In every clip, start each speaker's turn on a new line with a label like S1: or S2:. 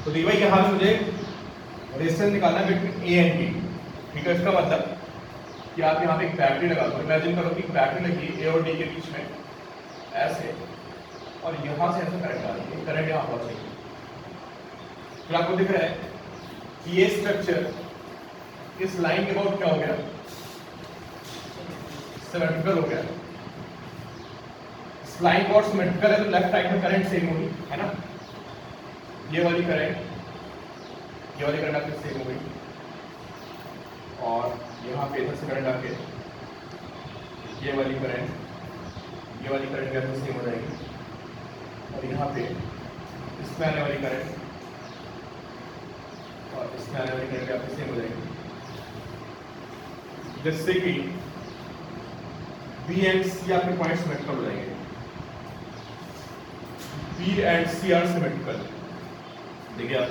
S1: तो देखिए भाई यहाँ मुझे रेजिस्टेंस निकालना है बिटवीन ए एंड बी। ठीक है, इसका मतलब कि आप यहाँ पे एक बैटरी लगा दो। इमेजिन करो कि एक बैटरी लगी ए और डी के बीच में ऐसे, और यहाँ से ऐसे करंट आ रही है, करंट यहाँ पहुँचेगी। फिर आपको दिख रहा है कि ये स्ट्रक्चर इस लाइन के अबाउट क्या हो गया, सिमेट्रिकल हो गया। इस लाइन अबाउट सिमेट्रिकल है तो लेफ्ट साइड में करंट सेम होगी, है ना। ये वाली करंट आपकी सेम हो गई, और यहाँ पे इधर से करंट आके ये वाली करंट भी आपकी सेम हो जाएगी, और यहाँ पे इसमें आने वाली करंट और इसमें आने वाली करंट आपकी सेम हो जाएगी, जिससे कि बी एंड सी आपके पॉइंट सिमेट्रिकल हो जाएंगे। B and C are symmetrical. देखिए आप,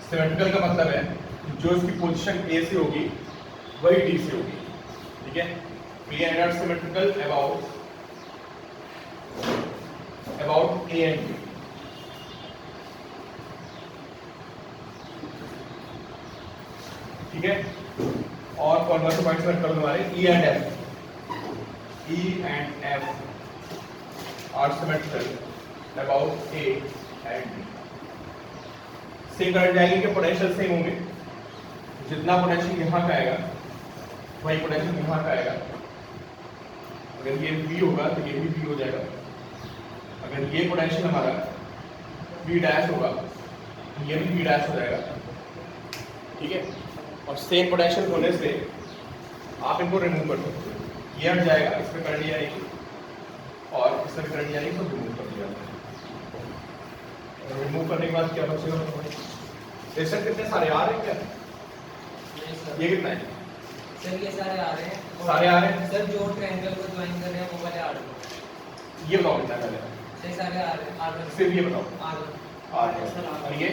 S1: सिमेट्रिकल का मतलब है जो इसकी पोजीशन ए से होगी वही डी से होगी। ठीक है, B and R symmetrical about A and B. ठीक है, और कौन कौन से पॉइंट्स सिमेट्रिकल हमारे E and F are symmetrical about A and B. Same current जाएंगे कि पोटेंशियल सेम होंगे, जितना पोटेंशियल यहाँ का आएगा वही पोटेंशियल यहाँ का आएगा। अगर ये V होगा तो ये भी V हो जाएगा। अगर ये पोटेंशियल हमारा V डैश होगा तो ये भी V डैश हो जाएगा। ठीक है, और सेम पोटेंशियल होने से आप इनको रिमूव कर सकते हो। ये हट जाएगा, इसमें करंट जाएगी, और इसमें करंट जाएगी, तो रिमूव कर दिया। रिमूव करने के बाद क्या बचेगा? रेजिस्टेंस कितने सारे आ रहे हैं क्या? ये कितना है
S2: सर? ये सारे आ रहे हैं,
S1: सारे आ रहे हैं
S2: सर। जो ट्रायंगल को ज्वाइन कर रहे हैं वो वाले आ रहे हैं।
S1: ये बताओ कितना कर
S2: सर सारे आ रहे हैं। आर
S1: सिर्फ ये बताओ।
S2: आर
S1: और ये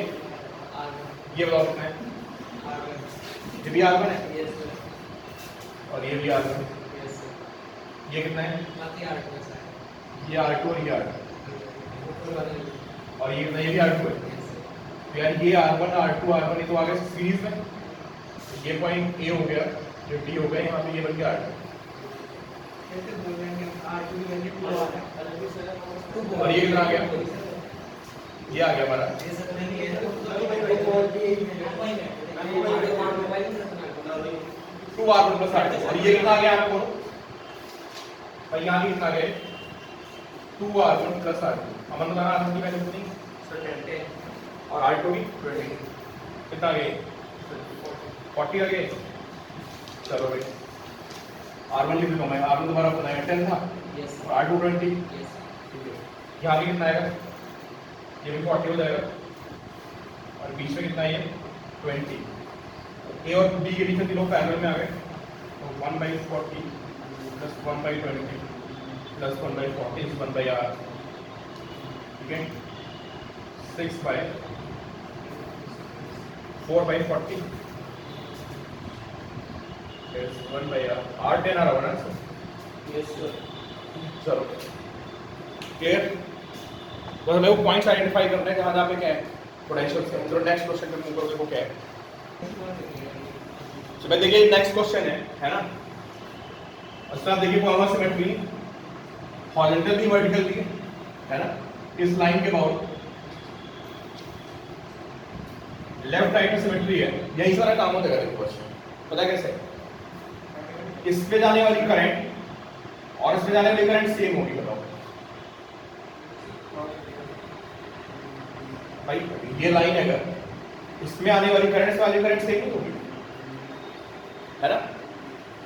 S2: आर
S1: ये बताओ कितना है?
S2: आर
S1: ये भी R1 है,
S2: यस सर।
S1: और ये भी R1 है।
S2: Yes sir.
S1: ये कितना है?
S2: बाकी R2 है सर।
S1: ये R2 और ये R2, और ये भी R2 है। तो यार ये R1 R2 ये तो आ गए सीरीज में। ये पॉइंट A हो गया, ये D हो गया, यहाँ पे ये बन गया R2, और ये कितना आ गया? ये आ गया हमारा 2R1 प्लस R2, और ये कितना आ गया आपको? और यहाँ भी कितना आ गया? 2R1 plus R2। अमन बताना R1 की वैल्यू कितनी? और R2 की 20। कितना आ गया? 40 आ गया। चलो भाई, R1 लिख लो। मैं R1 तुम्हारा बताया 10 था, और R2 20। ठीक है, यहाँ भी कितना आएगा? ये भी 40 हो जाएगा, और बीच में कितना है? ये 20। ए और बी के बीच में तीनों पैरेलल में आ गए, तो 1/40 प्लस 1/20 प्लस 1/40 इज 1/r। ठीक है, 6/4/40 इज 1/r। R10 आ रहा होगा ना सर?
S2: Yes sir.
S1: चलो क्लियर। बस हमें वो पॉइंट्स आइडेंटिफाई करने हैं जहाँ पे क्या है पोटेंशियल से। चलो नेक्स्ट क्वेश्चन पे मूव करो, देखो क्या है। तो मैं देखिए नेक्स्ट क्वेश्चन है ना। अच्छा आप देखिए फॉर्मल सिमेट्री हॉरिजॉन्टल भी वर्टिकल भी है ना। इस लाइन के अबाउट लेफ्ट राइट में सिमेट्री है, यही सारा काम होता है क्वेश्चन। पता कैसे? इस पे जाने वाली करंट और इस पे जाने वाली करंट सेम होगी। बताओ भाई, ये लाइन है, अगर इसमें आने वाली करंट से वाली करंट सेम होगी, है ना?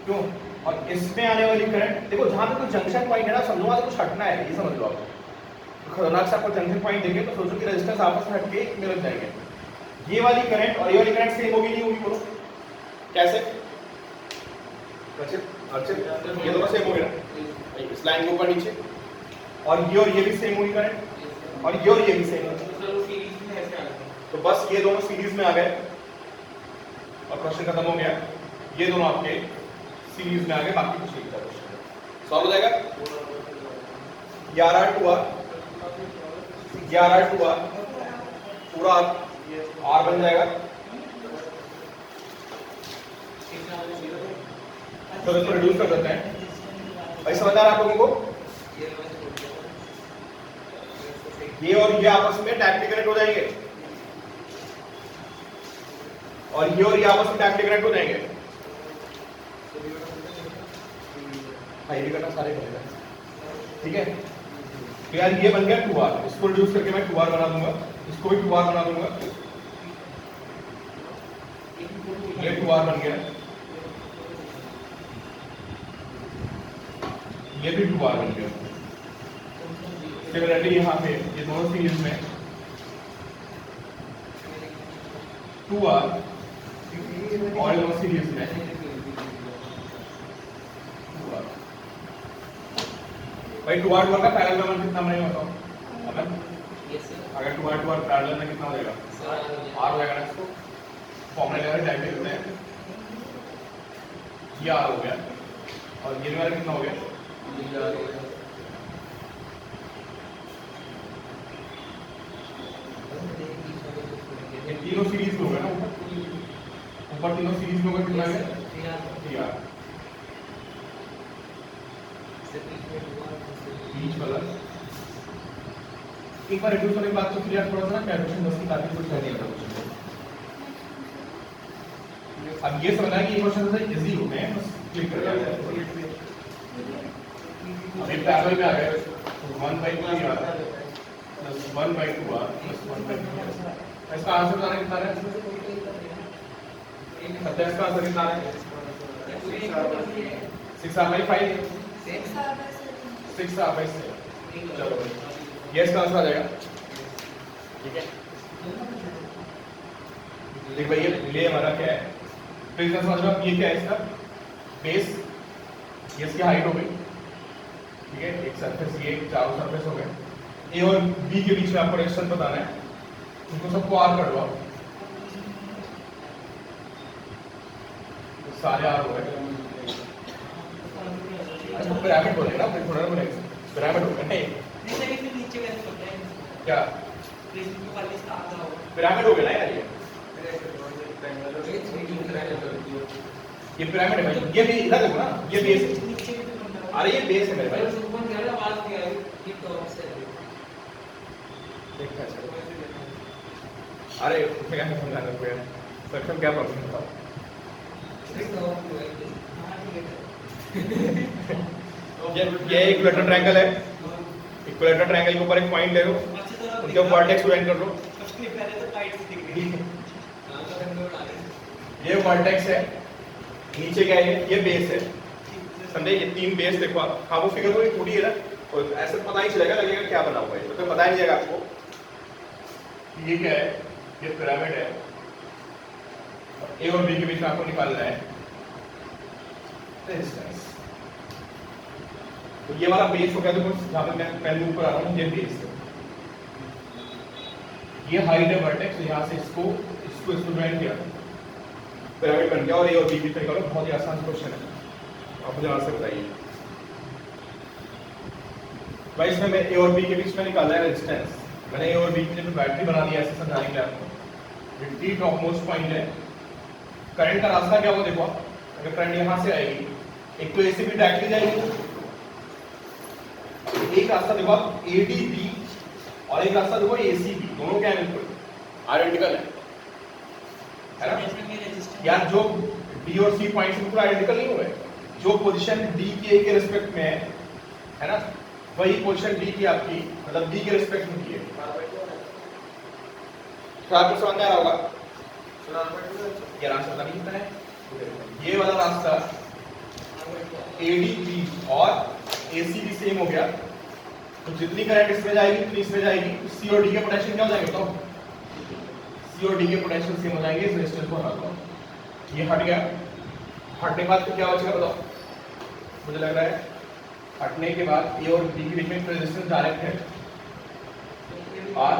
S1: क्यों? और इसमें आने वाली करंट देखो, जहां पे कोई जंक्शन पॉइंट है ना, समझो वहां से कुछ हटना है, ये समझ लो आप। तो खतरनाक से आपको जंक्शन पॉइंट देंगे तो सोचो कि रेजिस्टेंस आपस में हटके मिल जाएंगे। ये वाली करंट और ये वाली करंट सेम होगी नहीं होगी? बोलो कैसे? ये दोनों सेम हो गए ना, इस लाइन के ऊपर नीचे, और ये भी सेम होगी करंट, और ये भी सेम होगी। तो बस ये दोनों सीरीज में आ गए और क्वेश्चन खत्म हो गया। ये दोनों आपके सीरीज में आ गए, बाकी कुछ नहीं था। क्वेश्चन सॉल्व हो जाएगा। 11R 2R पूरा आर बन जाएगा। तो इसको रिड्यूस कर देते हैं भाई, समझ आ रहा है आप लोगों को? ये और ये आपस में डायरेक्टली कनेक्ट हो जाएंगे और ये आपस में डायरेक्टली कनेक्ट हो जाएंगे। हाँ, ये भी करना सारे करेगा, ठीक है। तो यार ये बन गया 2r, इसको रिड्यूस करके मैं 2r बना दूंगा, इसको भी 2r बना दूंगा, ये 2r बन गया, ये भी 2r बन गया। सिमिलरली यहाँ पे ये दोनों सीरीज में 2r और ये दोनों सीरीज में 2r। भाई 2r का पैरेलल में कितना बनेगा बताओ? अगर 2r पैरेलल में कितना हो जाएगा? r हो जाएगा ना। इसको फॉर्मूला लगा के डायरेक्ट करते हैं, ये r हो गया और ये वाला कितना हो गया? ये तीनों सीरीज में होगा ना, ऊपर तीनों सीरीज में होगा, कितना है? 3r। बीच वाला एक बार रिड्यूस होने के बाद तो क्लियर थोड़ा सा ना कैलकुलेशन बस की काफी कुछ नहीं था। अब ये समझना है कि ये क्वेश्चन से इजी हो गए, बस क्लिक कर जाते हैं। अभी पैरेलल में आ गए 1/2r plus 1/2r plus 1/2r। इसका आंसर बताना कितना है? सत्या इसका आंसर कितना है? 6r/5 6r/7। चलो ये इसका आंसर आ जाएगा, ठीक है। देख भाई ये हमारा क्या है, तो इसका समझ लो ये क्या है, इसका बेस, ये इसकी हाइट हो गई, ठीक है। एक सरफेस, ये चारों सरफेस हो गए। ए और बी के बीच में आपको डिस्टेंस बताना है, उनको सबको आर कर दो आप, तो सारे आर हो गए। अच्छा पिरामिड बोलेंगे ना, फिर थोड़ा बोलेंगे पिरामिड हो गया। नहीं क्या पिरामिड हो गया ना यार, ये पिरामिड है भाई। ये भी इधर देखो ना, ये बेस है। अरे ये बेस है मेरे भाई, अरे उसमें क्या समझाना है सक्षम, क्या प्रॉब्लम बताओ? ये इक्विलेटरल ट्रायंगल है, इक्विलेटरल ट्रायंगल के ऊपर एक पॉइंट ले लो, उनके ऊपर वर्टेक्स ज्वाइन कर लो। ये वर्टेक्स है, नीचे क्या है? ये बेस है, समझे? ये तीन बेस देखो आप। हाँ वो फिगर थोड़ी टूटी है ना, और ऐसे पता ही चलेगा, लगेगा क्या बना हुआ है, तो पता ही नहीं जाएगा आपको। ये क्या है? ये पिरामिड है, ए और बी के बीच में आपको निकालना है रेजिस्टेंस। तो ये वाला बेस हो गया, देखो जहां पे मैं पहले ऊपर आ रहा हूँ, ये बेस है, ये हाइट है वर्टेक्स, यहाँ से इसको ज्वाइन किया, पिरामिड बन गया। और ए और बी की तरह करो, बहुत ही आसान क्वेश्चन है, आप मुझे आंसर बताइए भाई। इसमें मैं ए और बी के बीच में निकाला है रेजिस्टेंस, मैंने ए और बी की जब बैटरी बना दिया ऐसे समझाने के लिए आपको। टी टॉप मोस्ट पॉइंट है, करंट का रास्ता क्या होगा देखो आप, अगर करंट यहाँ से आएगी, एक तो ऐसे भी डायरेक्टली जाएगी, एक रास्ता देखो आप एडीबी और एक रास्ता देखो एसीबी, दोनों क्या है? बिल्कुल आइडेंटिकल है ना यार। जो डी और सी पॉइंट्स बिल्कुल आइडेंटिकल नहीं हुए, जो पोजीशन डी की ए के रिस्पेक्ट में है ना, वही पोजीशन डी की आपकी मतलब बी के रिस्पेक्ट में की है। तो आपको समझ में आ रहा होगा, ये रास्ता पता नहीं कितना है। ये वाला रास्ता एडीबी और एसीबी सेम हो गया, तो जितनी करंट इसमें जाएगी उतनी इसमें जाएगी, तो सी और डी के पोटेंशियल क्या हो जाएंगे बताओ? सी और डी के पोटेंशियल सेम हो जाएंगे। इस रेजिस्टेंस को हटा दो, ये हट गया, हटने के बाद फिर क्या बचेगा बताओ? मुझे लग रहा है हटने के बाद ए और बी के बीच में रेजिस्टेंस डायरेक्ट है आर,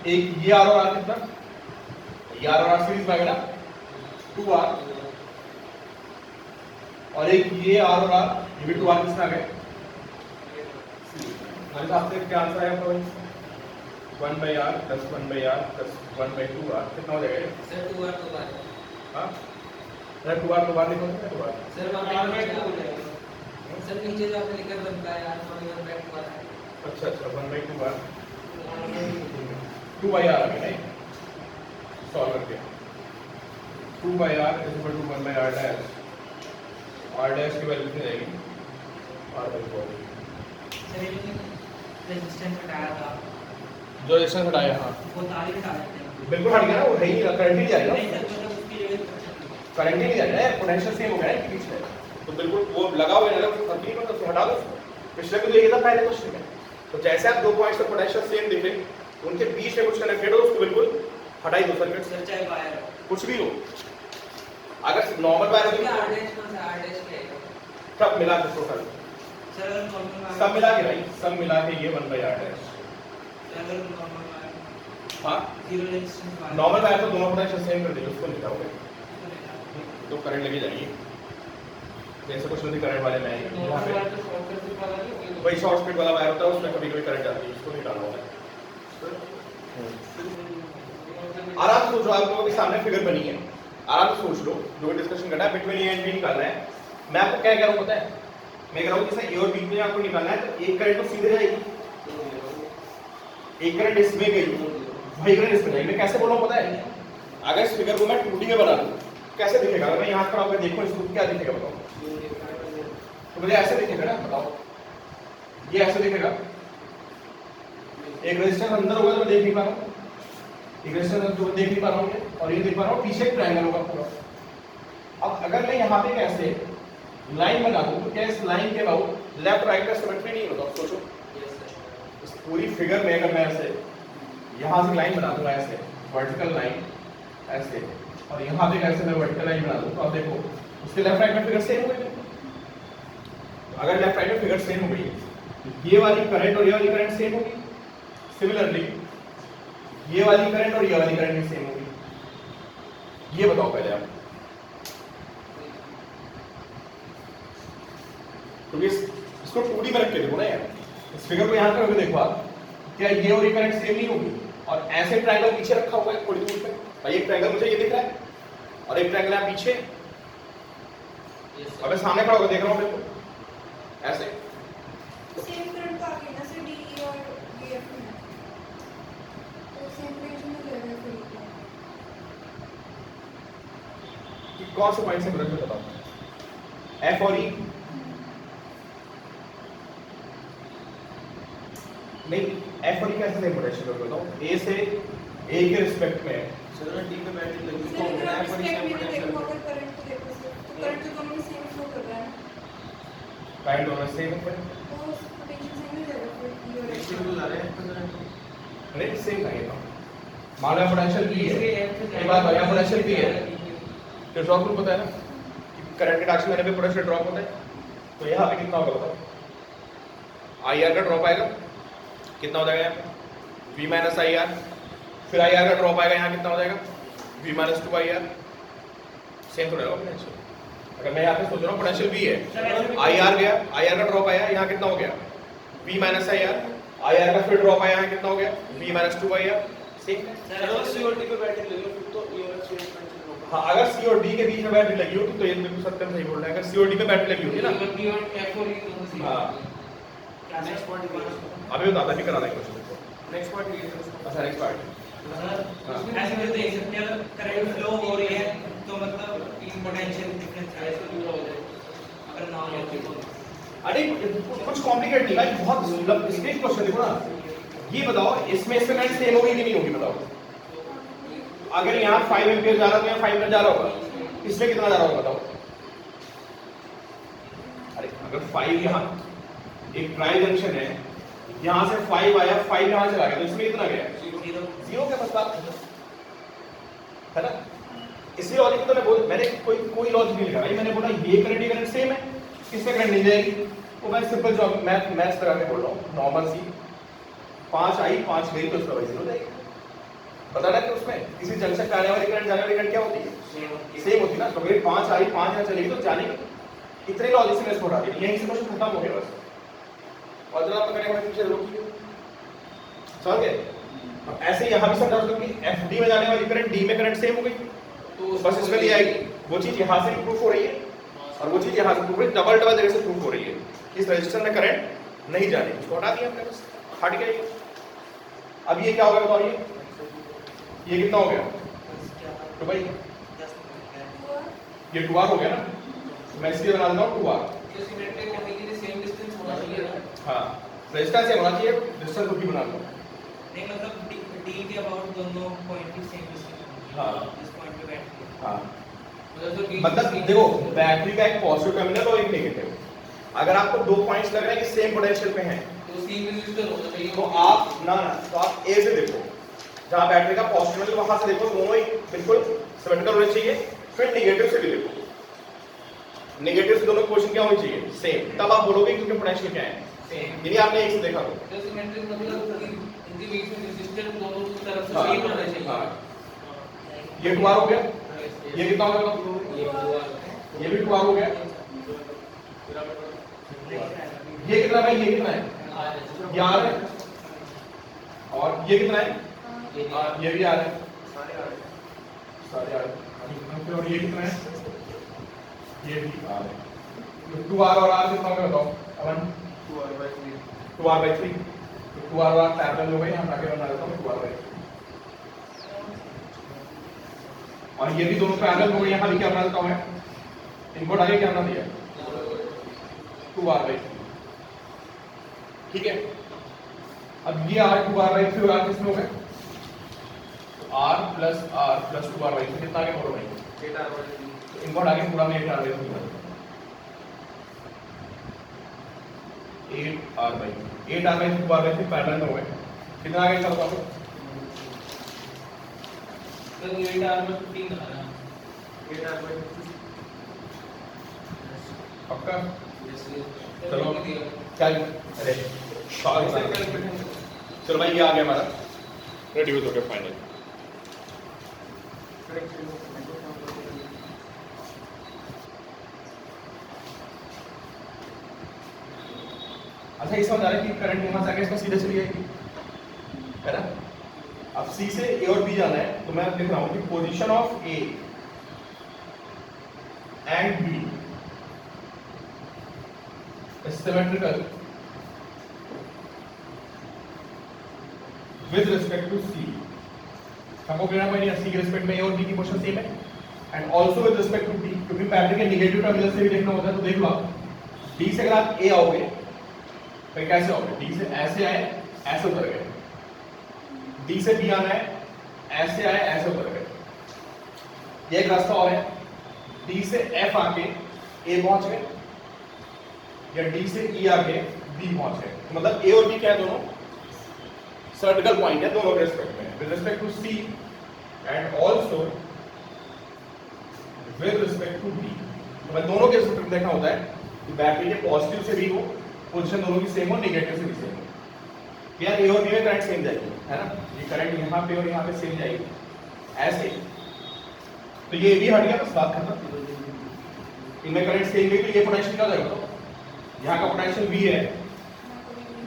S1: एक ये आर और आर कितना? ये आर और आर सीरीज में आ गया ना, 2r, और एक ये आर और आर, ये भी 2r किसमें आ गए? आपसे क्या आंसर है आपका? 1/r plus 1/r plus 1/2r कितना हो जाएगा ये?
S2: सर 2 बार 2 बार
S1: हाँ अरे 2r 2 बार लिखो ना 2 बार
S2: सर वहाँ पे नीचे हो जाएगा सर नीचे जो आपने लिखा 1/r और 1/2 बार है
S1: अच्छा अच्छा 1/2r 2/r आ गया नहीं सॉल्व करके 2/r is equal to 1/r dash r dash की वैल्यू कितनी रहेगी r/4
S2: सर ये रेजिस्टेंस हटाया था
S1: जो रेजिस्टेंस हटाया हाँ
S2: वो तार ही हटा देते हैं
S1: बिल्कुल हट गया ना वो है ही करंट ही जाएगा
S2: नहीं सर मतलब उसकी जगह
S1: करंट ही नहीं जाएगा पोटेंशियल सेम हो गया ना बीच में तो बिल्कुल वो लगा हुआ है ना उसको फर्क नहीं पड़ता उसको हटा दो पिछले में तो ये था पहले क्वेश्चन में तो जैसे आप दो पॉइंट्स का पोटेंशियल सेम दिखे उनके बीच में कुछ कनेक्टेड हो उसको बिल्कुल हटाई दो सर्किट
S2: सर चाहे वायर
S1: कुछ भी हो अगर नॉर्मल वायर
S2: क्या
S1: हो
S2: r डैश कौन सा r डैश क्या है
S1: सब मिला के टोटल
S2: सर अगर नॉर्मल
S1: सब मिला के भाई सब मिला के ये 1/r डैश
S2: अगर नॉर्मल वायर
S1: हाँ
S2: zero resistance wire
S1: normal wire तो दोनों पोटेंशियल सेम कर दीजिए उसको निकालोगे तो करंट लगी जाएगी जैसे कुछ नहीं करंट वाले में यहाँ पे वही शॉर्ट सर्किट वाला वायर होता है उसमें कभी कभी करंट आती है उसको निकालना होता है आराम से सोचो आप लोगों के सामने फिगर बनी है आराम से सोच लो जो भी डिस्कशन करना है बिटवीन ए एंड बी निकालना है मैं आपको क्या कह रहा हूँ पता है मैं कह रहा हूँ जैसे ए और बी में आपको निकालना है तो एक करंट तो सीधे जाएगी एक करंट इसमें गई वही करंट इसमें जाएगी मैं कैसे बोल रहा हूँ पता है अगर इस फिगर को मैं 2D में बना दूं कैसे दिखेगा अगर मैं यहाँ खड़ा होकर देखूं इसको क्या दिखेगा बताओ तो मुझे ऐसे दिखेगा ना बताओ ये ऐसे दिखेगा एक रेजिस्टेंस अंदर होगा तो मैं देख नहीं पा रहा हूँ एक रेजिस्टेंस जो देख नहीं पा रहा हूँ और ये देख पा रहा हूँ पीछे ट्रायंगल होगा पूरा अब अगर मैं यहाँ पे कैसे लाइन बना दूं तो क्या इस लाइन के अबाउट लेफ्ट राइट का सिमेट्री नहीं होता सोचो इस पूरी फिगर में अगर मैं ऐसे यहाँ से लाइन बना दूंगा ऐसे वर्टिकल लाइन ऐसे और यहाँ पे ऐसे मैं वर्टिकल लाइन बना दूं तो आप देखो उसके लेफ्ट राइट में फिगर सेम हो गई अगर लेफ्ट राइट में फिगर सेम हो गई ये वाली करंट और ये वाली करंट सेम होगी सिमिलरली ये वाली करंट और ये वाली करंट भी सेम होगी ये बताओ पहले आप तो इसको 2D में रख के देखो ना यार इस फिगर को यहाँ पे देखो आप क्या ये और ये करंट सेम नहीं होगी और ऐसे ट्रायंगल पीछे रखा हुआ है थोड़ी दूर पे भाई एक ट्रायंगल मुझे ये दिख रहा है और एक ट्रायंगल है पीछे अब मैं सामने खड़ा होकर देख रहा हूँ बिल्कुल ऐसे
S3: सेम करंट का आगे ना से डी और बीएफ में तो सेम पेज में जाएगा फिर
S1: कि कौन से पॉइंट से ब्रश में बताओ एफ और ई नहीं एफ और ई कैसे सेम पोटेंशियल है बताओ ए से ए के रिस्पेक्ट में
S4: सर डी पे बैटरी लगी
S3: सर
S4: तो
S3: अगर
S4: मैं
S3: आप
S4: पर
S3: स्पेक्ट में
S4: पोटेंशियल
S3: देखो अगर करंट को देखो सर तो करंट तो दोनों में सेम फ्लो कर रहा है
S1: करंट दोनों सेम है
S3: तो पोटेंशियल सेम ही जाएगा फिर ये और
S4: नेक्स्ट
S3: F
S4: बिल आ रहे हैं
S1: नहीं सेम नहीं है मान लो पोटेंशियल बी है एक बात यहाँ पोटेंशियल बी है तो ड्रॉप रूल पता है ना करंट के डायरेक्शन में पोटेंशियल ड्रॉप होता है तो यहाँ पे कितना होगा बताओ आई आर का ड्रॉप आएगा कितना हो जाएगा V माइनस आई आर फिर आई आर का ड्रॉप आएगा यहाँ कितना हो जाएगा V minus 2 I R same तो रहेगा पोटेंशियल अगर मैं यहाँ पे सोच रहा हूँ पोटेंशियल V है आई आर गया आई आर का ड्रॉप आया यहाँ कितना हो गया V माइनस आई आर का फिर ड्रॉप आया यहाँ कितना हो गया V minus 2 I R same
S4: sir C और डी पे बैटरी लगी हो फिर तो ये वाला चेंज करना
S1: हाँ अगर C और D के बीच में बैटरी लगी होती तो ये बिल्कुल सत्यम सही बोल रहा है अगर C और D में बैटरी लगी होती ना हाँ
S4: नेक्स्ट पॉइंट
S1: अभी बताता भी करा देंगे क्वेश्चन को
S4: नेक्स्ट पॉइंट ये है
S1: अच्छा नेक्स्ट पार्ट
S2: ऐसे में देख सकते हैं करंट फ्लो हो रही है तो मतलब इन पोटेंशियल डिफरेंस है इसको दूर हो जाए अगर ना हो तो
S1: अरे कुछ कॉम्प्लिकेट नहीं भाई बहुत मतलब स्टेज क्वेश्चन देखो ना ये बताओ इसमें करंट सेम होगी कि नहीं होगी बताओ अगर यहाँ 5 एम्पीयर जा रहा है तो यहाँ 5 एम्पीयर जा रहा होगा इसमें कितना जा रहा होगा बताओ अरे अगर 5 यहाँ एक ट्राई जंक्शन है यहाँ से 5 आया 5 यहाँ चला गया तो इसमें कितना गया जीरो के पास बात है ना इसी लॉजिक तो मैंने कोई लॉजिक नहीं लिखा भाई मैंने बोला ये करंट सेम है किसमें करंट नहीं जाएगी तो मैं सिंपल जॉब मैथ्स तरह के बोल रहा हूँ नॉर्मल सी 5 आई 5 गई तो उसका वही जीरो जाएगी पता ना कि उसमें किसी जंक्शन पे आने वाली करंट जाने वाली करंट क्या होती है सेम होती है ना तो अगर 5 आई 5 यहाँ चलेगी तो जाने इतने लॉजिक से मैं इसको उठा दिया यहीं से क्वेश्चन खत्म हो गया बस और जरा पकड़ने के बाद पीछे रोकिए समझ गए अब ऐसे यहाँ भी समझा सकते हो कि एफ डी में जाने वाली करंट डी में करंट सेम हो गई, तो बस इसमें नहीं आएगी। वो चीज यहाँ से प्रूफ हो रही है और वो चीज यहाँ से प्रूफ हो रही है, डबल डबल जगह से प्रूफ हो रही है। इस रजिस्टर में करंट नहीं जाने, इसको हटा दिया हमने, बस हट गया ये। अब ये क्या हो गया बताओ, ये कितना हो गया? तो भाई ये 2r हो गया ना, मैं इसलिए बना देता हूँ 2r।
S2: जो सिमेट्रिक होने के लिए सेम डिस्टेंस होना चाहिए ना।
S1: हाँ, रेजिस्टेंस से होना चाहिए, डिस्टेंस खुद ही बना लो।
S2: नहीं मतलब डी के अबाउट दोनों पॉइंट की सेम डिस्टेंस।
S1: हाँ।
S2: इस पॉइंट पे बैटरी।
S1: हाँ,
S2: मतलब
S1: देखो बैटरी का एक पॉजिटिव टर्मिनल और एक नेगेटिव। अगर आपको दो पॉइंट्स लग रहे हैं कि सेम पोटेंशियल पे हैं,
S2: तो सेम रेजिस्टर होना चाहिए।
S1: तो आप तो आप ए से देखो, जहाँ बैटरी का पॉजिटिव टर्मिनल वहां से देखो, दोनों ही बिल्कुल सिमेट्रिकल होने चाहिए। फिर नेगेटिव से भी देखो, नेगेटिव से दोनों पोजीशन क्या होनी चाहिए? सेम। तब आप बोलोगे कि उनके पोटेंशियल क्या है सेम। यदि आपने एक से देखा तो
S2: जो सिमेट्रिक मतलब इनके बीच में रेजिस्टेंस दोनों तरफ से
S1: हाँ,
S2: सेम होना चाहिए।
S1: हाँ। ये 2r हो गया, ये कितना हो गया? ये भी 2r हो गया। ये कितना भाई? ये कितना है? ये r है। और ये कितना है? ये भी r है, सारे r। और ये कितना है? ये भी r है। तो 2r और r कितना हो गया बताओ? अमन 2r/3। तो 2r और r पैरेलल हो गए, यहाँ आगे बना देता हूँ 2r/3। और ये भी दोनों पैरेलल हो गए, यहाँ भी क्या बना देता हूँ मैं? इनपुट आगे क्या बना दिया? 2r/3। ठीक है। अब ये r 2r/3 और r किसमें हो गए? r प्लस 2r/3 कितना आगे बोलो भाई? 8r/3। इनपुट आगे पूरा में 8r/3 होगा। 8r/3 2r/3 पैरेलल में हो गए। कितना आगे चलता है?
S2: तो 8r में 15 आ रहा है।
S1: 8r/3 पक्का?
S2: चलो
S1: चल अरे चलो भाई, ये आ गया हमारा रिड्यूस हो गया फाइनल। अच्छा, इस समझ आ रहा है कि करंट यहाँ से आगे इसको सीधे चली जाएगी, है ना? अब सी से ए और बी जाना है, तो मैं लिख रहा हूँ कि position of A and B symmetrical with respect to C। हमको कहना पड़ेगा C के रिस्पेक्ट में A और B की पोजीशन सेम है, and also with respect to D, क्योंकि बैटरी के नेगेटिव टर्मिनल से भी देखना होता है। तो देख लो आप, D से अगर आप A आओगे तो कैसे आओगे? D से ऐसे आए, ऐसे उतर गए। D से B आना है, ऐसे आए, ऐसे उतर गए। ये एक रास्ता और है, D से F आके A पहुंच गए, या D से E आके B पहुंच गए। तो मतलब A और B क्या है? दोनों सर्टिकल पॉइंट है, दोनों के रिस्पेक्ट में, with respect to C and also with respect to D। तो मैं दोनों के रिस्पेक्ट में देखना होता है कि बैटरी के पॉजिटिव से भी हो, पोजीशन दोनों की सेम हो, नेगेटिव से भी सेम हो। यार ए और बी में करंट सेम जाएगी, है ना? ये करंट यहाँ पे और यहाँ पे सेम जाएगी, ऐसे। तो ये भी हट गया, बस बात खत्म। इनमें करंट सेम गई तो ये पोटेंशियल क्या हो जाएगा? यहाँ का पोटेंशियल V है,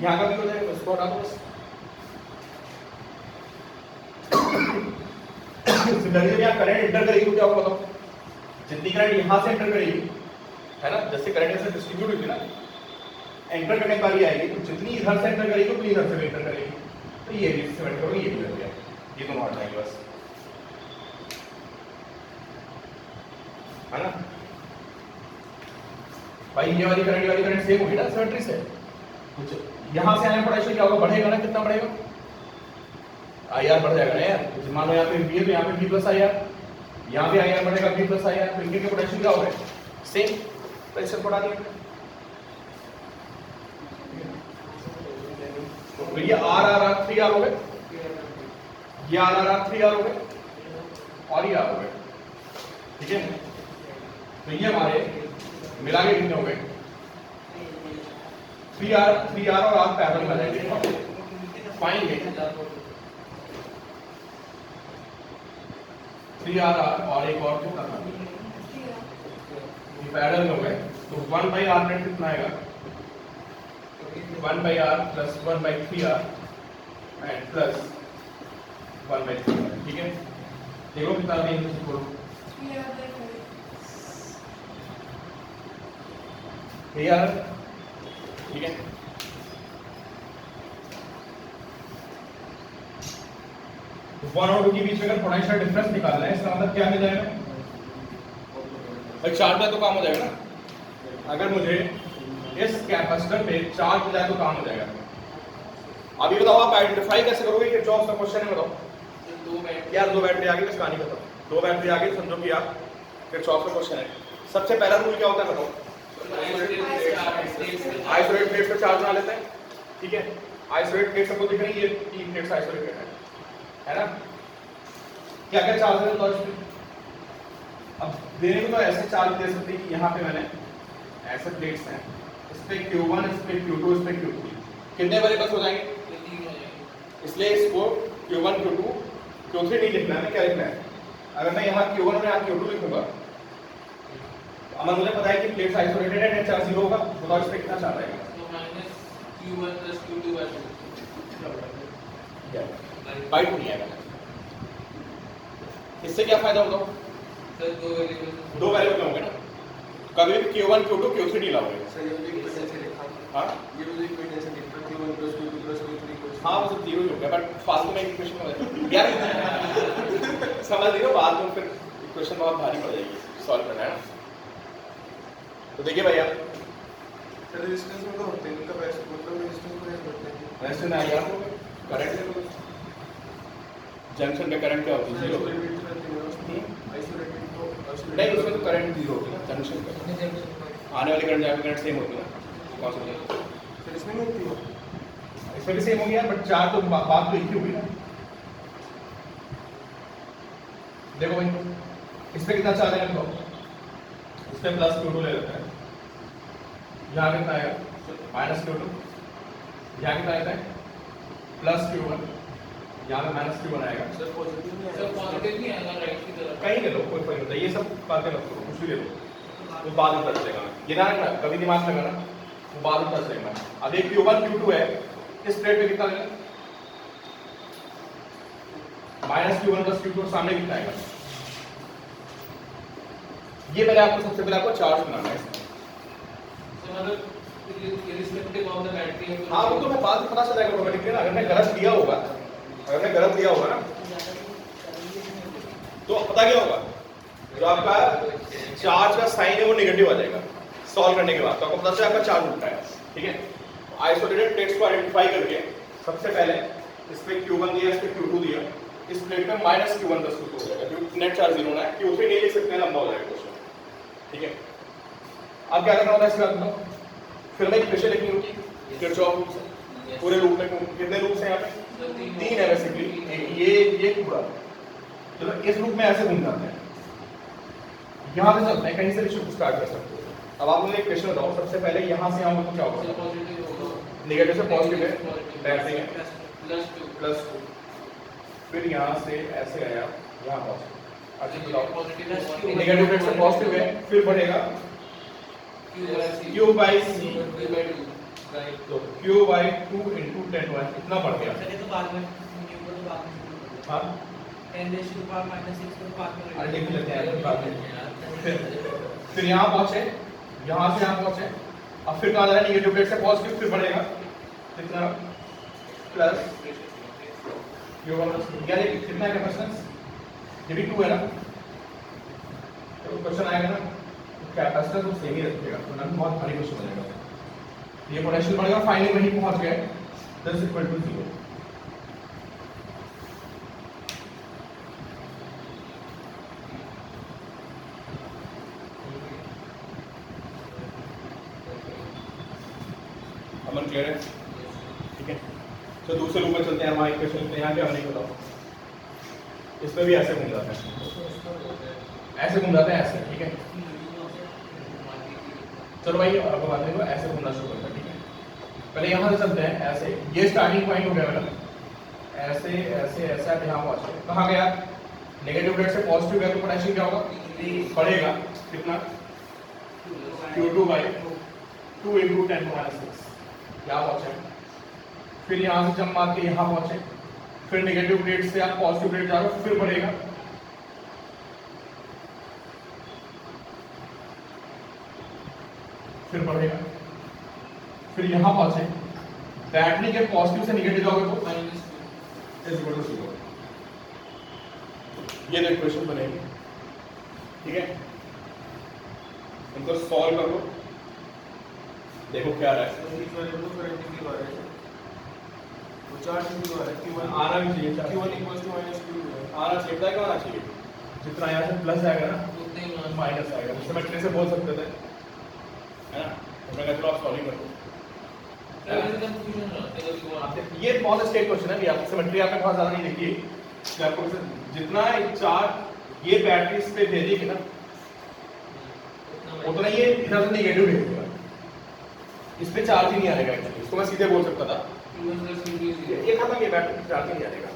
S1: यहाँ का भी हो जाएगा, उसको हटा दो बस। सिमिलरली यहाँ करंट एंटर करेगी तो क्या होगा बताओ? जितनी करंट यहाँ से एंटर करेगी, है ना, जैसे करंट ऐसे डिस्ट्रीब्यूट होगी ना, एंटर करने की बारी आएगी तो जितनी इधर से एंटर करेगी उतनी इधर से भी एंटर करेगी। तो ये भी सिमेट्रिकल करोगे, ये भी कर दिया, ये दोनों हट जाएंगे बस, है ना भाई? ये वाली करंट सेम होगी ना सिमेट्री से। कुछ यहाँ से आने पोटेंशियल क्या होगा? बढ़ेगा ना? कितना बढ़ेगा? IR बढ़ जाएगा ना यार। तो मान लो यहाँ पे V है तो यहाँ पे V प्लस IR, यहाँ पे IR बढ़ेगा V प्लस IR, तो इनके पोटेंशियल क्या हो गए? सेम। तो इससे बढ़ा दिया, तो ये R 3R हो गए, ये R 3R हो गए, और ये R हो गए। ठीक है, तो ये हमारे मिला के कितने हो गए? 3R और R पैरेलल में जाएंगे, पाएंगे 3R और एक और कितना था? पैरेलल हो गए, तो 1/R नेट कितना आएगा? 1/R plus 1/3R and plus 1/3, ठीक है। देखो कितना भी इनसे छोड़ो,
S3: ये आता है फिर।
S1: ये यार ठीक है। तो 1 और 2 के बीच में अगर पोटेंशियल डिफरेंस निकालना है, इसका मतलब क्या मिल जाएगा भाई? चार्ज में तो काम हो जाएगा ना। अगर मुझे इस कैपेसिटर पे चार्ज मिल जाए तो काम हो जाएगा। अभी बताओ आप आइडेंटिफाई कैसे करोगे कि जॉब का क्वेश्चन है? बताओ यार, 2 बैटरी आ गई, बस कहानी खत्म। 2 बैटरी आ गई, समझो कि आप फिर जॉब का क्वेश्चन है। सबसे पहला रूल क्या होता है बताओ? आइसोलेट प्लेट पे चार्ज बना लेते हैं, ठीक है। आइसोलेट प्लेट सबको दिख रही है, ये 3 प्लेट्स आइसोलेटेड है ना। क्या क्या चार्ज है बताओ इसमें? अब देने को तो ऐसे चार्ज दे सकते हैं कि यहाँ पे मैंने ऐसे प्लेट्स हैं, इस पे Q1, इस पे Q2, इस पे Q3, कितने वेरिएबल्स हो जाएंगे? इसलिए इसको Q1, Q2, Q3 नहीं लिखना है, क्या लिखना है? अगर मैं यहाँ Q1 और यहाँ Q2 लिखूंगा, अब मुझे पता है कि प्लेट्स आइसोलेटेड है, नेट चार्ज 0 होगा। बताओ इस पे कितना चार्ज आएगा? बाई 2 नहीं आएगा। इससे क्या फायदा होगा? 2 वेरिएबल होंगे ना, कभी भी Q1, Q2, Q3 नहीं लाओगे। हाँ हाँ, वो सब 0 ही हो गया, बट फालतू में इक्वेशन हो जाएगी यार। समझ लीजिए, बाद में फिर इक्वेशन बहुत भारी पड़ जाएगी सॉल्व करना, है ना। तो देखिए भैया,
S4: रेजिस्टेंस में तो होते हैं, इनका मतलब रेजिस्टेंस को नहीं करते हैं।
S1: रेजिस्टेंस आ गया, करंट ले लो। जंक्शन पे करंट क्या होती है? 0। नहीं, उसमें तो करंट 0 होती है ना जंक्शन पे। आने वाली करंट जाने करंट सेम होती है ना। कौन सा?
S4: फिर इसमें नहीं होती है,
S1: इसमें भी सेम हो गया, बट चार तो बात तो एक ही हुई ना। देखो भाई, इसमें कितना चार्ज है बताओ? इसमें प्लस Q2 ले लेते हैं, यहाँ कितना आएगा? माइनस Q2, यहाँ कितना आता है? प्लस Q1, यहाँ पे माइनस Q1 आएगा।
S4: सर पॉजिटिव नहीं
S2: सर पॉजिटिव नहीं आएगा राइट की तरफ।
S1: कहीं ले लो, कोई फर्क नहीं होता, ये सब बातें मत करो, कुछ भी ले लो, वो बाद में पता चलेगा। ये ना कभी दिमाग लगाना, वो बाद में पता चलेगा। अब ये Q1, Q2 है, इस प्लेट पे कितना लेना? माइनस Q1 प्लस Q2, सामने कितना आएगा? ये पहले आपको सबसे पहले आपको चार्ज बनाना है इसमें।
S2: मतलब irrespective of the battery है।
S1: हाँ, वो तो मैं बाद में पता चलेगा ऑटोमेटिकली ना। अगर मैं गलत दिया होगा, अगर मैं गलत दिया होगा ना, तो पता क्या होगा? जो आपका चार्ज का साइन है वो नेगेटिव आ जाएगा सॉल्व करने के बाद। तो आपको पता चला आपका चार्ज उल्टा है, ठीक है। आइसोलेटेड प्लेट्स को आइडेंटिफाई करके सबसे पहले इस पे Q1 दिया, इस पे Q2 दिया, इस प्लेट पे माइनस Q1 प्लस Q2 हो जाएगा, क्योंकि नेट चार्ज 0 होना है। Q3 नहीं लिख सकते हैं, लंबा हो जाएगा क्वेश्चन, ठीक है। अब क्या करना होता है इसके बाद बताओ? फिर मैं इक्वेशन लिखनी होगी किरचॉफ रूल से। पूरे लूप में कितने लूप्स हैं यहाँ पे? 3 है बेसिकली, ये पूरा। चलो इस लूप में ऐसे घूम जाते हैं, यहाँ से चलते हैं, कहीं से भी स्टार्ट कर सकते हो। अब आप मुझे एक क्वेश्चन बताओ, सबसे पहले यहाँ से आऊँगा तो क्या होगा? नेगेटिव से पॉजिटिव है, बैठेंगे प्लस 2, फिर यहाँ से ऐसे आया, यहाँ पॉजिटिव। अच्छा बताओ, नेगेटिव प्लेट से पॉजिटिव है, फिर बढ़ेगा Q by C, तो Q by 2 into 10 1 इतना बढ़ गया।
S2: सर ये तो बाद में न्यूटन तो बाद में।
S1: हाँ
S2: 10 raised to the power minus 6 तो बाद में।
S1: अरे देख लेते हैं बाद में। फिर यहाँ पहुँचे, यहाँ से यहाँ पहुँचे, अब फिर कहाँ जा रहा है? नेगेटिव प्लेट से पॉजिटिव, फिर बढ़ेगा कितना? प्लस Q1 यानी कितना है कैपेसिटेंस? ये भी 2 है ना। तो क्वेश्चन आएगा ना, कैपेसिटर तो सेम ही रखिएगा, तो ना बहुत भारी क्वेश्चन हो जाएगा। ये पोटेंशियल बढ़ेगा, फाइनली वहीं पहुंच गए, this equal to 0। Aman clear है? ठीक है, तो दूसरे रूप में चलते हैं। हमारे इक्वेशन लिखते हैं, यहाँ क्या हमने बताओ? इसमें भी ऐसे घूम जाता है, ऐसे घूम जाता है, ऐसे, ठीक है। चलो भाई आपको बात नहीं, ऐसे घूमना शुरू करता है, ठीक है। पहले यहाँ से चलते हैं, ऐसे, ये स्टार्टिंग पॉइंट हो गया मेरा, ऐसे ऐसे ऐसे आप यहाँ पहुँचे, कहाँ गया? नेगेटिव प्लेट से पॉजिटिव गया तो पोटेंशियल क्या होगा? बढ़ेगा कितना? Q2 by 2 into 10⁻⁶ यहाँ पहुँचे, फिर यहाँ से जंप मार के यहाँ पहुँचे, फिर नेगेटिव प्लेट से आप पॉजिटिव प्लेट जाओगे फिर बढ़ेगा, फिर बढ़ेगा, फिर यहां पहुंचे, बैटरी के पॉजिटिव से नेगेटिव जाओगे तो -0। ये दो इक्वेशन बनेगी, ठीक है। इनको सॉल्व कर लो, देखो क्या रहा है। आना भी चाहिए, आना चाहिए, क्या आना चाहिए, जितना यहाँ से प्लस आएगा ना माइनस आएगा, सिमेट्री से बोल सकते थे, है ना। तो मैं कहता हूँ आप सॉल्व कर लो। ये बहुत स्टेट क्वेश्चन है, आपकी सिमेट्री आपने बहुत ज्यादा नहीं देखी, आपको जितना चार्ज ये बैटरी इस पे भेजेगी ना उतना ये इधर से नेगेटिव भेजेगा, इस पे चार्ज ही नहीं आएगा एक्चुअली। इसको मैं सीधे बोल सकता था ये खत्म, ये बैटरी चार्ज नहीं आएगा।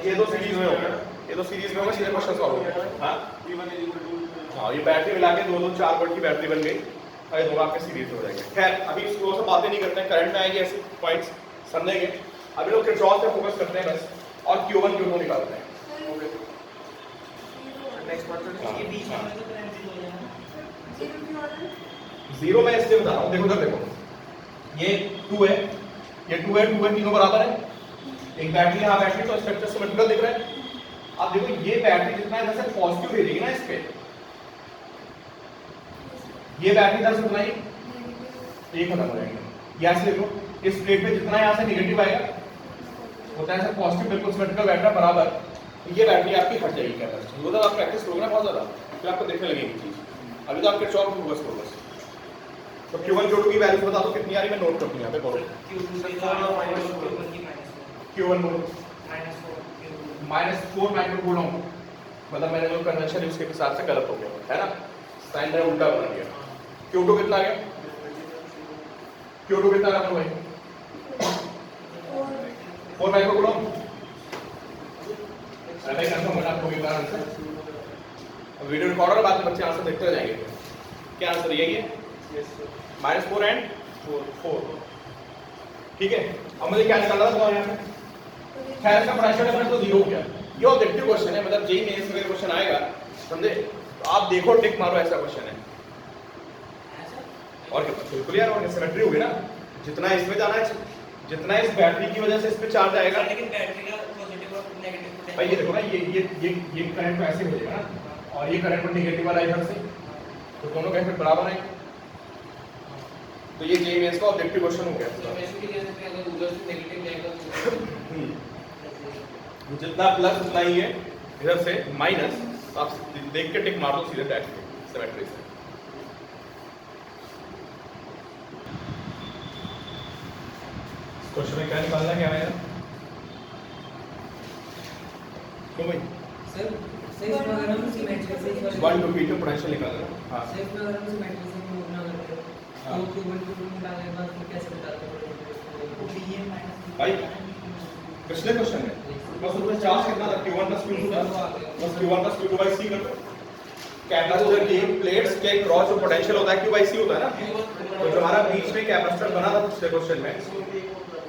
S1: ये दो सीरीज में होगा, ये दो सीरीज में होगा, सीधे क्वेश्चन सॉल्व हो गया। हाँ ये बैटरी मिला के 2-4 वोल्ट की बैटरी बन गई, और ये दोनों आपके सीरीज हो जाएंगे। खैर अभी इसको सब बातें नहीं करते हैं, करंट में आएंगे ऐसे पॉइंट्स समझेंगे। अभी लोग किरचॉफ पे फोकस करते हैं बस, और Q1 Q2 निकालते हैं।
S4: नेक्स्ट पार्ट
S2: ये बीच में तो करंट जीरो हो जाएगा।
S1: जीरो मैं इसलिए बता रहा हूँ, देखो देखो ये 2 है, ये 2 है, 2 है, तीनों बराबर है। एक बैटरी यहाँ बैटरी तो स्ट्रक्चर सिमेट्रिकल दिख रहा है। अब देखो ये बैटरी जितना इधर से पॉजिटिव भेजेगी ना इस पे, ये बैटरी इधर से उतना ही ये खत्म हो जाएगी। यहाँ से देखो इस प्लेट पे जितना यहाँ से नेगेटिव आएगा होता है सर पॉजिटिव, बिल्कुल सिमेट्रिकल बैटरी बराबर, ये बैटरी आपकी हट जाएगी कैपेसिटी। वो तो आप प्रैक्टिस करोगे ना बहुत ज्यादा, फिर आपको देखने लगेगी चीज। अभी तो आपके चौक फोकस करो बस। तो Q1 Q2 की वैल्यूज बता दो कितनी आ रही है, मैं नोट करती हूं यहाँ पे बोलो। Q1 -4 माइक्रोकूलम, मतलब मैंने जो कन्वेंशन है उसके हिसाब से गलत हो गया है ना, साइन मैंने उल्टा बना दिया। Q2 कितना आ गया, Q2 कितना आ गया भाई 4 माइक्रोकूलम। अरे कंफर्म होना आपको भी आंसर, वीडियो रिकॉर्डर बाद में बच्चे आंसर देखते जाएंगे। क्या आंसर यही है, -4 एंड 4, ठीक है। अब मुझे क्या निकालना था यहाँ पे, खैर इसका पोटेंशियल डिफरेंस तो 0 हो गया। ये ऑब्जेक्टिव क्वेश्चन है, मतलब जेईई मेंस में क्वेश्चन आएगा समझे, तो आप देखो टिक मारो, ऐसा क्वेश्चन है। और क्या बिल्कुल यार, और सिमेट्री होगी ना, जितना इसमें जाना है, जितना इस बैटरी की वजह से इस पे चार्ज आएगा।
S2: लेकिन बैटरी का पॉजिटिव और नेगेटिव
S1: भाई ये देखो ना, ये करंट को ऐसे भेजेगा ना, और ये करंट को नेगेटिव वाला इधर से, तो दोनों का इफेक्ट बराबर है। तो ये जेईई मेंस का ऑब्जेक्टिव क्वेश्चन हो गया। जितना प्लस उतना ही है, इधर से माइनस, तो आप देख के टिक मार दो सीधे डायरेक्ट सिमेट्री से। क्वेश्चन में क्या निकालना है, क्या है क्यों भाई
S5: सर सेल्फ वगैरह में सिमेट्री से
S1: 1 टू पी पोटेंशियल निकालना है। हां
S5: सेल्फ वगैरह में सिमेट्री से मूव ना करते हो
S1: हाँ।
S5: तो Q1 Q2 निकालने के बाद फिर कैसे बताते हो
S1: भाई पिछले क्वेश्चन में बस उसमें चार्ज कितना था, Q1 + Q2 था, बस Q1 + Q2/C कर दो। कैपेसिटर की प्लेट्स के क्रॉस जो पोटेंशियल होता है Q/C होता है ना, तो जो हमारा बीच में कैपेसिटर बना था पिछले क्वेश्चन में,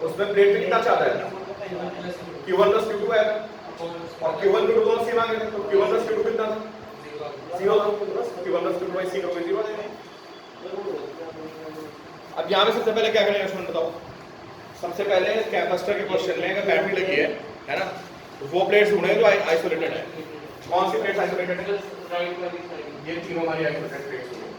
S1: उसमें प्लेट पे कितना चार्ज आया था, Q1 + Q2 आया था, और Q1 Q2 दोनों सेम आ गए थे, तो Q1 + Q2 कितना था, 0 था। बस Q1 + Q2/C करोगे 0 आ जाएगा। अब यहाँ में सबसे पहले क्या करेंगे स्टूडेंट बताओ। सबसे पहले कैपेसिटर के क्वेश्चन में अगर बैटरी लगी है ना, तो वो प्लेट्स ढूंढेंगे जो आइसोलेटेड है। कौन सी प्लेट्स आइसोलेटेड है, ये तीनों हमारी आइसोलेटेड प्लेट्स होंगी।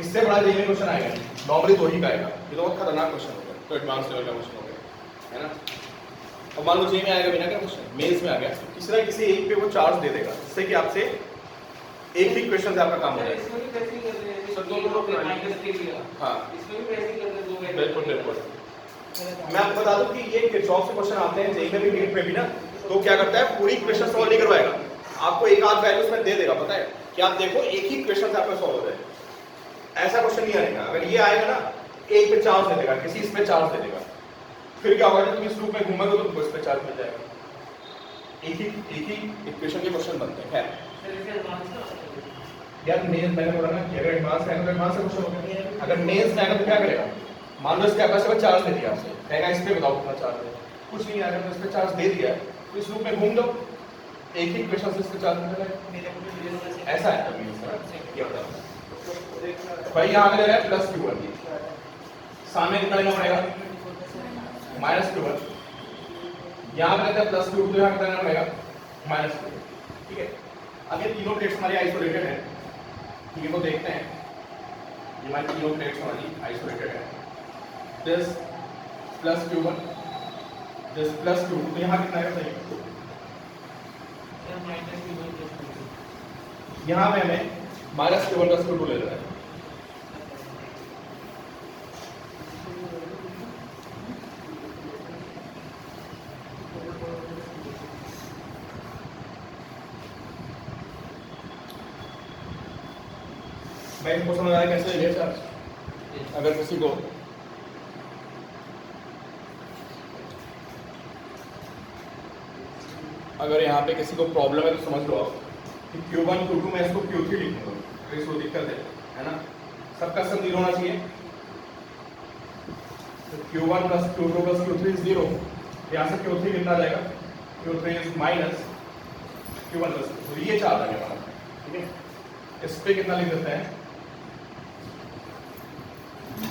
S1: इससे बड़ा जेईई में क्वेश्चन आएगा नॉर्मली 2 ही का आएगा, ये तो बहुत खतरनाक क्वेश्चन होगा, तो एडवांस लेवल का क्वेश्चन हो गया है ना। अब मान लो जेईई में आएगा बिना का क्वेश्चन मेंस में आ गया, किसी ना किसी एक पे वो चार्ज दे देगा, जिससे कि आपसे एक ही क्वेश्चन से आपका काम हो जाएगा। हाँ बिल्कुल बिल्कुल। मैं आपको बता दूं कि ये किरचॉफ से क्वेश्चन आते हैं जेईई में भी, नीट में भी ना, तो क्या करता है पूरी इक्वेशन सॉल्व नहीं करवाएगा, आपको एक आध वैल्यूज में दे देगा, पता है कि आप देखो एक ही इक्वेशन से आपका सॉल्व हो जाए। ऐसा क्वेश्चन नहीं आएगा। अगर ये आएगा ना, एक पे चार्ज दे देगा, किसी इसमें चार्ज दे देगा, फिर क्या होगा, जब तुम इस लूप में घूमोगे तो तुमको इस पे चार्ज मिल जाएगा। एक ही इक्वेशन के क्वेश्चन बनते हैं। खैर यार मैंने बोला ना कि अगर एडवांस है तो एडवांस क्वेश्चन होगा, अगर मेंस में आएगा तो क्या करेगा, मान लो इस कैपेसिटर पर चार्ज दे दिया आपसे, कहेगा इस पे बताओ कितना चार्ज है, कुछ नहीं आएगा, तो इसका चार्ज दे दिया है, तो इस लूप में घूम दो, एक ही इक्वेशन से इसका चार्ज निकल आएगा। ऐसा है तभी सर, ये बताओ भाई यहाँ पे दे रहा है प्लस Q1, सामने कितना लेना पड़ेगा माइनस Q1, यहाँ पे रहता है प्लस Q2, तो यहाँ कितना लेना पड़ेगा माइनस Q2, ठीक है। अब ये तीनों प्लेट्स हमारी आइसोलेटेड है, ठीक है, तो देखते हैं ये हमारी तीनों प्लेट्स हमारी आइसोलेटेड है, this plus Q1, this plus Q2, तो यहाँ कितना आएगा सही, यहाँ पे हमें माइनस Q1 प्लस Q2 ले लेना है। मैं इनको समझ आया कैसे ले चार्ज, अगर किसी को अगर यहाँ पे किसी को प्रॉब्लम है तो समझ लो आप कि Q1 Q2 मैं इसको Q3 लिखूंगा, तो इसको दिक्कत है ना, सबका सब जीरो होना चाहिए, तो Q1 plus Q2 plus Q3 is zero, यहाँ से Q3 कितना आ जाएगा, Q3 is minus Q1 plus, तो ये चार्ज आ गया हमारा, ठीक है। इस पे कितना लिख देते हैं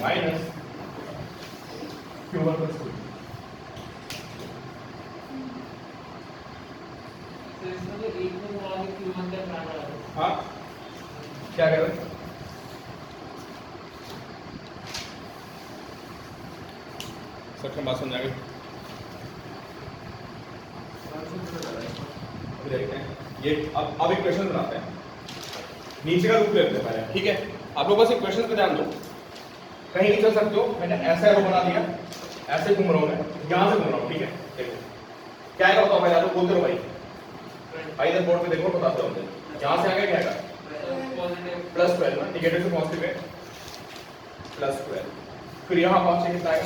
S1: माइनस Q1 प्लस Q2, हाँ क्या कह रहे हैं सर, बात समझ आ गई। देखते हैं ये अब एक क्वेश्चन बनाते हैं, नीचे का रूप लेते हैं पहले, ठीक है। आप लोग बस एक क्वेश्चन पे ध्यान दो, कहीं नहीं चल सकते हो, मैंने ऐसा एरो बना दिया, ऐसे घूम रहा हूँ मैं, यहाँ से घूम रहा हूँ, ठीक है। देखो क्या आएगा बताओ, पहले तो बोलते रहो भाई, इधर बोर्ड पे देखो बताते हो, यहाँ से आएगा क्या आएगा प्लस 12 ना, निगेटिव से पॉजिटिव है प्लस 12, फिर यहाँ पहुंचे कितना आएगा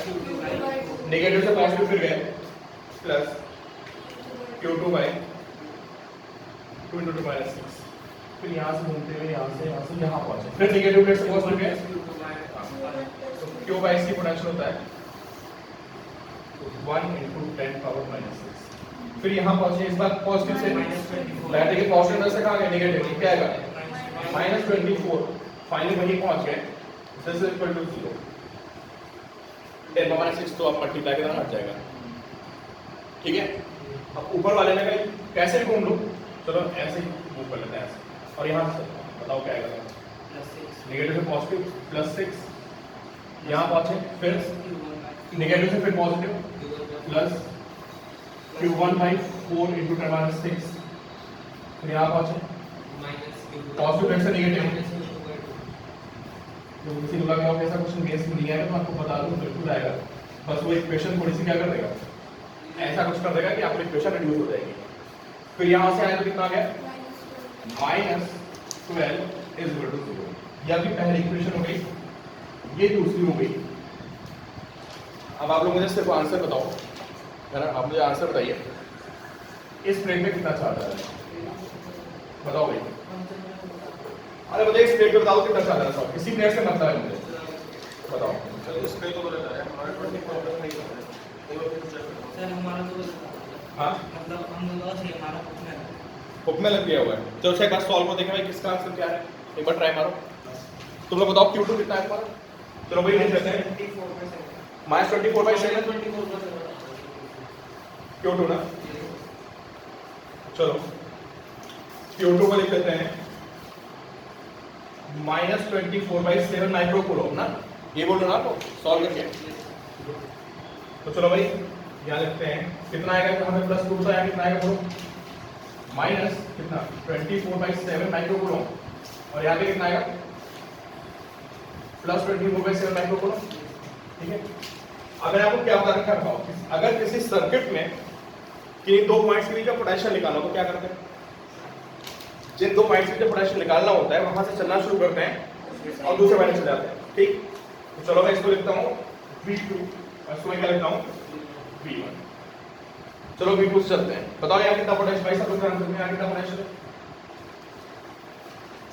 S1: निगेटिव से पॉजिटिव, फिर गए प्लस Q2 बाई 2 × 2 - 6, फिर यहाँ से घूमते हुए यहाँ से यहाँ पहुंचे, फिर निगेटिव प्लेट से पॉजिटिव गए, तो Q बाई इसकी पोटेंशियल होता है 1 × 10⁻⁻6, फिर यहाँ पहुंचे इस बार पॉजिटिव से, देखिए पॉजिटिव से कहाँ गए नेगेटिव, क्या आएगा -24, फाइनली वहीं पहुंच गए, दिस इज इक्वल टू 0, 10⁻6 तो अब मल्टीप्लाई करना हट जाएगा, ठीक है। अब ऊपर वाले में कहीं कैसे भी घूम लो, चलो ऐसे ही मूव कर लेते हैं ऐसे, और यहाँ से बताओ क्या आएगा नेगेटिव से पॉजिटिव +6, यहाँ पहुंचे फिर नेगेटिव से फिर पॉजिटिव प्लस Q1 बाई 4 × 10⁻6, फिर यहाँ पहुंचे पॉजिटिव प्लेट से नेगेटिव, तो किसी को लगा होगा ऐसा क्वेश्चन बेस में नहीं आएगा, तो आपको बता दूं बिल्कुल आएगा, बस वो इक्वेशन थोड़ी सी क्या कर देगा, ऐसा कुछ कर देगा कि आपकी इक्वेशन रिड्यूस हो जाएगी। फिर यहाँ से आया तो कितना आ गया -12 इज इक्वल टू 0, ये आपकी पहली इक्वेशन हो गई, ये दूसरी हो गई। अब आप लोग मुझे सिर्फ आंसर बताओ, है ना, आप मुझे आंसर बताइए, इस प्लेट में कितना चार्ज आ रहा है बताओ भाई, अरे मुझे इस प्लेट पे बताओ कितना चार्ज आ रहा है, किसी प्लेट से मतलब है मुझे बताओ।
S4: चलो इस पे तो बोला है हमारा 24 प्लस नहीं होता है,
S2: सर हमारा तो
S1: हाँ
S2: मतलब हम दोनों से हमारा
S1: हुक में लग गया हुआ है, चलो एक बार सॉल्व को देखें भाई किसका आंसर क्या है, एक बार ट्राई मारो, तुम लोग बताओ Q2 कितना है तुम्हारा, चलो भाई लिख लेते हैं -24/7 Q2 ना, चलो Q2 को लिख लेते हैं -24/7 माइक्रोकूलम ना, ये बोल रहे हो ना आपको सॉल्व करके, तो चलो भाई यहाँ लिखते हैं कितना आएगा, हमें +2 था, यहाँ कितना आएगा बोलो माइनस कितना 24/7 माइक्रोकूलम, और यहाँ पे कितना आएगा +24/7 माइक्रोकूलम, ठीक है। अब मैं आपको क्या बता रखा है, अगर किसी सर्किट में किन दो पॉइंट्स के बीच में पोटेंशियल निकालना हो तो क्या करते हैं, जिन दो पॉइंट्स के बीच में पोटेंशियल निकालना होता है वहां से चलना शुरू करते हैं और दूसरे पॉइंट चले जाते हैं, ठीक। तो चलो मैं इसको लिखता हूँ V2 और इसको मैं क्या लिखता हूँ V1, चलो V2 से चलते हैं, बताओ यहाँ कितना पोटेंशियल, भाई सब लोग ध्यान रखना, यहाँ कितना पोटेंशियल है,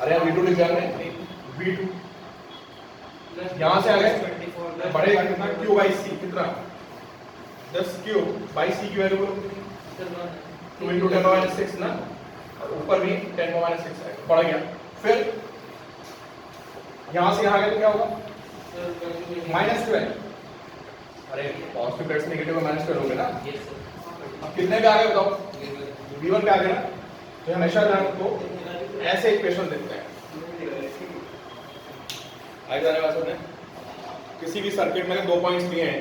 S1: अरे यहाँ V2 लिख दिया हमने, V2 यहाँ से आ गए बढ़ेगा कितना Q/C कितना 10 क्यूब बाई सी की वैल्यू बोलो
S5: सर
S1: 2 into 10 power minus 6 ना, और ऊपर भी 10 power minus 6 है, बढ़ गया। फिर यहाँ से यहाँ गया तो क्या होगा? -12। अरे पॉजिटिव प्लस नेगेटिव में -12 हो गया ना।
S5: यस सर
S1: अब कितने पे आ गए बताओ? V1 पे आ गए ना। तो हमेशा ध्यान रखो ऐसे इक्वेशन देते हैं। आगे जाने वाला सबने किसी भी सर्किट में 2 पॉइंट्स दिए हैं,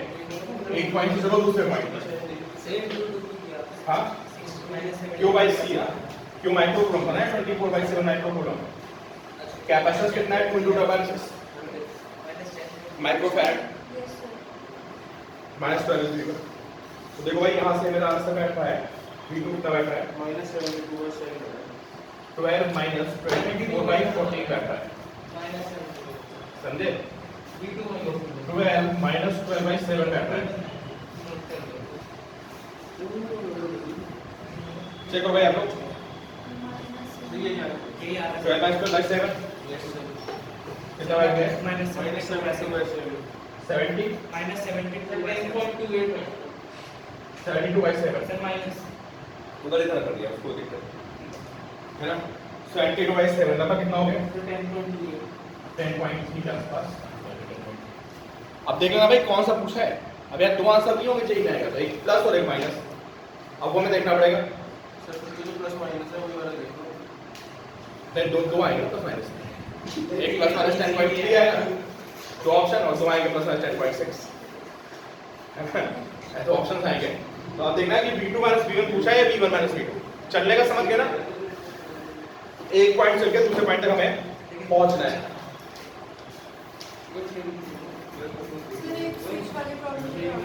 S1: एक पॉइंट की जगह दूसरे पॉइंट पर।
S5: सेम टू किया
S1: हाँ Q by C ना, Q माइक्रोकूलम बना है 24/7 माइक्रोकूलम। कैपेसिटेंस कितना है? 2 into 10 माइक्रोफैराड
S3: यस सर
S1: -12। तो देखो भाई यहाँ से मेरा आंसर बैठ रहा है V2 कितना बैठ रहा है?
S4: -72/7
S1: 12 minus 24/14 बैठ रहा है, समझे? 12 minus 12/7 बैठ रहा है। चेक करो भाई आप लोग। 12 minus 12/7 कितना बैठ गया? 70 72/7 उधर इधर कर दिया उसको दिक्कत है ना। 72/7 नंबर कितना हो गया? 10.3 के आसपास। अब देखना भाई कौन सा पूछा है। अब यार दो आंसर नहीं होंगे चाहिए जाएगा, तो एक प्लस और एक माइनस। अब वो हमें देखना पड़ेगा।
S4: सर तो जो प्लस माइनस है वही वाला देखो।
S1: देन दो आएंगे प्लस माइनस, एक प्लस माइनस 10.3 आएगा, दो ऑप्शन, और दो आएंगे प्लस माइनस 10.6 है ना। ऐसे ऑप्शंस आएंगे। तो आप देखना कि V2 माइनस V1 पूछा है या V1 माइनस V2। चलने का समझ गए ना, एक पॉइंट चल के दूसरे पॉइंट तक हमें पहुंचना है।
S3: सर एक स्विच वाली प्रॉब्लम क्या है?